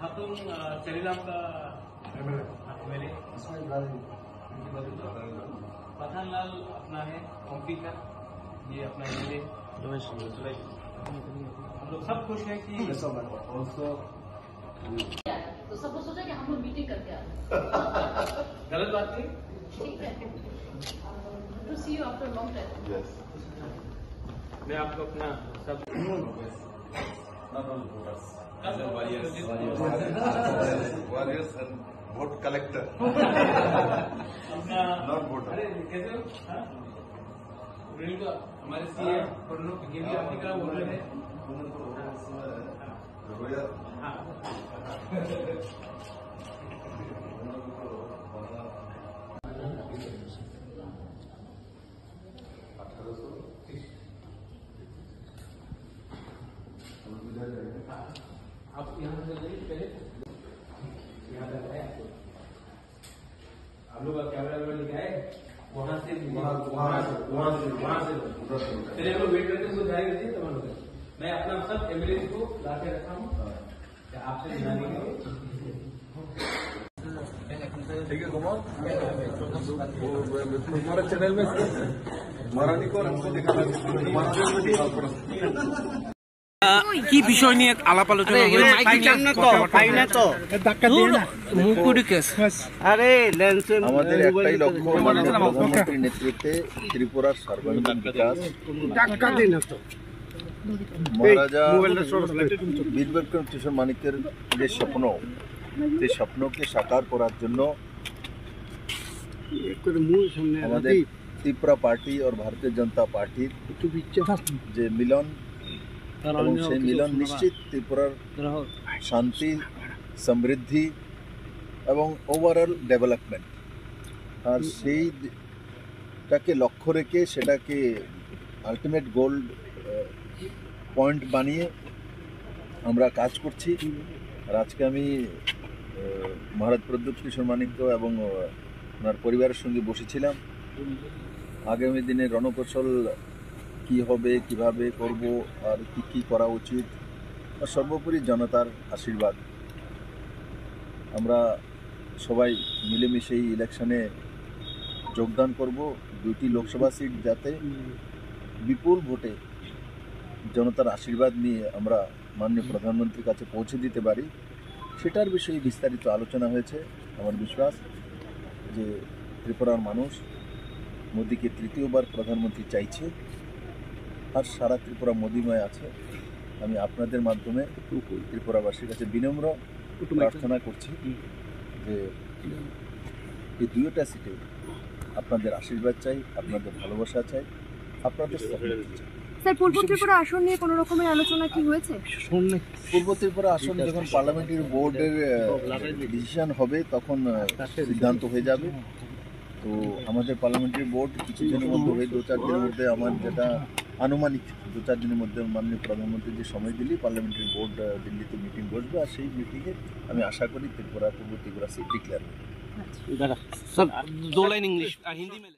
खातून चलीराम का मेरे पठानलाल अपना है ओमपी का, ये अपना एमएलए हम लोग सब खुश हैं कि तो सबको सोचा कि हम लोग मीटिंग करके आए। गलत बात नहीं, ठीक है। To see you after long time. मैं आपको अपना सब warriors and vote collector. अपना Not voter. अरे कैसे हो? हाँ? का हमारे सीए ये भी आपकी तरह बोल रहे हैं। हाँ। आप यहाँ से जाइए पहले, यहाँ तक है आप लोग का कैमरा लेके आए, वहाँ से पहले हम लोग वेट करते हैं, जाएंगे तब हम लोग। मैं अपना सब एमएलए को ला के रखा हूँ आपसे मिलाने के लिए। ठीक है कुमार, हमारे चैनल में महारानी को हमको दिखाना কি বিষয় নিয়ে আলাপ আলোচনা আমাদের একটাই লক্ষ্য, মাননীয় প্রধানমন্ত্রীর নেতৃত্বে ত্রিপুরার সর্বাঙ্গীন বিকাশ। মহারাজা বীর বিক্রম কিশোর মানিক্যের যে স্বপ্ন, সেই স্বপ্নকে সাকার করার জন্য আমাদের ত্রিপুরা পার্টি और भारतीय जनता पार्टीর যে মিলন, এবং সেই মিলন নিশ্চিত ত্রিপুরার শান্তি, সমৃদ্ধি এবং ওভারঅল ডেভেলপমেন্ট, আর সেইটাকে লক্ষ্য রেখে সেটাকে আলটিমেট গোল্ড পয়েন্ট বানিয়ে আমরা কাজ করছি। আর আজকে আমি মহারাজ প্রদ্যুৎ কিশোর মানিক্য এবং ওনার পরিবারের সঙ্গে বসেছিলাম। আগামী দিনে রণকৌশল কি হবে, কিভাবে করব, আর কি করা উচিত, আর সর্বোপরি জনতার আশীর্বাদ। আমরা সবাই মিলেমিশে এই ইলেকশনে যোগদান করব। 2টি লোকসভা সিট যাতে বিপুল ভোটে জনতার আশীর্বাদ নিয়ে আমরা মাননীয় প্রধানমন্ত্রীর কাছে পৌঁছে দিতে পারি, সেটার বিষয়ে বিস্তারিত আলোচনা হয়েছে। আমার বিশ্বাস যে ত্রিপুরার মানুষ মোদিকে তৃতীয়বার প্রধানমন্ত্রী চাইছে, আর সারা ত্রিপুরা মোদিময় আছে। আমি আপনাদের মাধ্যমে ত্রিপুরাবাসীর কাছে বিনম্র প্রার্থনা করছি যে এই 2টা সিটে আপনাদের আশীর্বাদ চাই, আপনাদের ভালোবাসা চাই, আপনাদের সহযোগিতা চাই। স্যার, পূর্ব ত্রিপুরা আসন নিয়ে কোনো রকমের আলোচনা কি হয়েছে? পূর্ব ত্রিপুরা আসন যখন পার্লামেন্টারি বোর্ডের ডিসিশন হবে তখন সিদ্ধান্ত হয়ে যাবে। তো আমাদের পার্লামেন্টারি বোর্ড কিছুদিনের মধ্যে হয়ে 2-4 দিনের মধ্যে, আমার যেটা আনুমানিক 2-4 দিনের মধ্যে মাননীয় প্রধানমন্ত্রী যে সময় দিলি পার্লামেন্টারি বোর্ড দিল্লিতে মিটিং বসবে, আর সেই মিটিংয়ে আমি আশা করি ত্রিপুরা পূর্ব ত্রিপুরা সিট ডিক্লেয়ার হবে। সব 2 লাইন ইংলিশ আর হিন্দি में